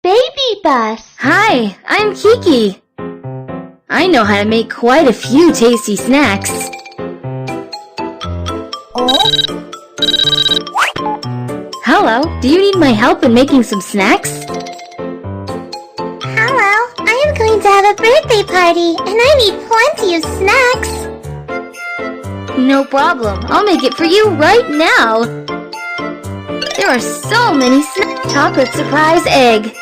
Baby bus. Hi, I'm Kiki. I know how to make quite a few tasty snacks. Hello, do you need my help in making some snacks? Hello, I am going to have a birthday party and I need plenty of snacks. No problem, I'll make it for you right now. There are so many snacks. Chocolate surprise egg.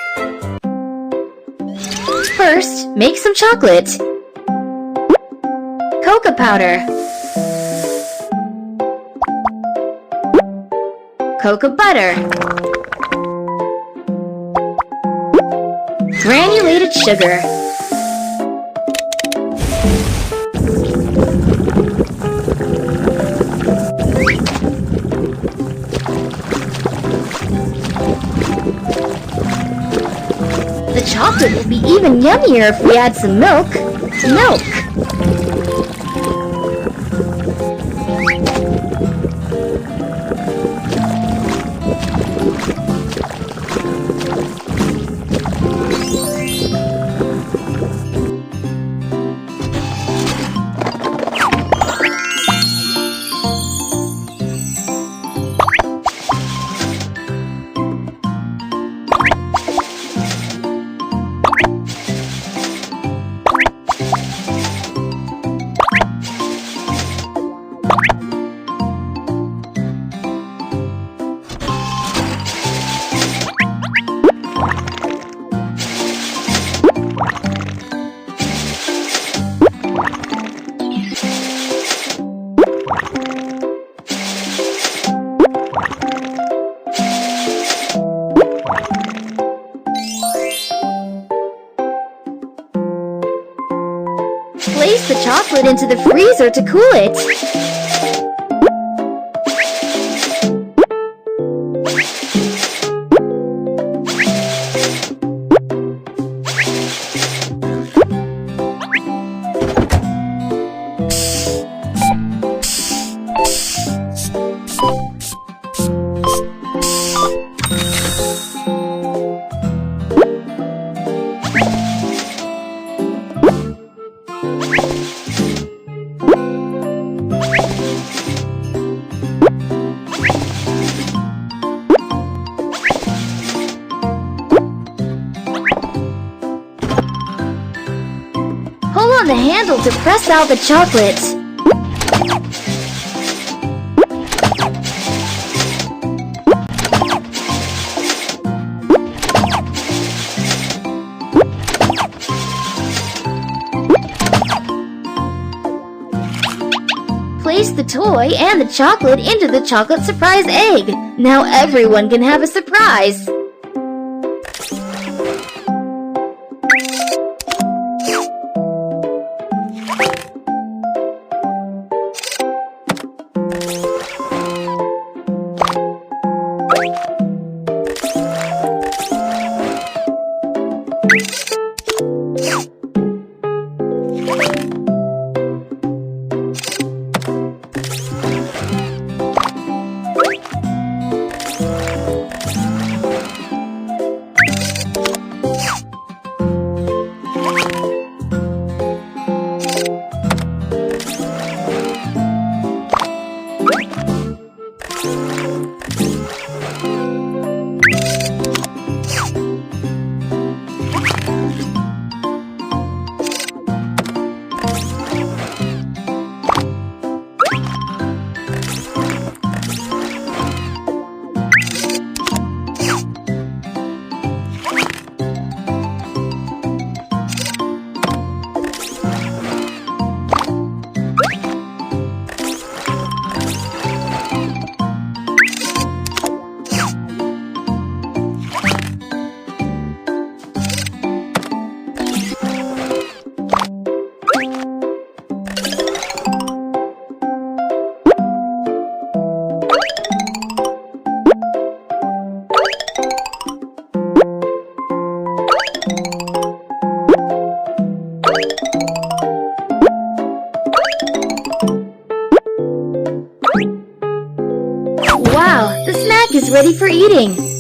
First, make some chocolate. Cocoa powder. Cocoa butter. Granulated sugar. The chocolate will be even yummier if we add some milk. Place the chocolate into the freezer to cool it. Pull on the handle to press out the chocolate. Place the toy and the chocolate into the chocolate surprise egg. Now everyone can have a surprise. is ready for eating.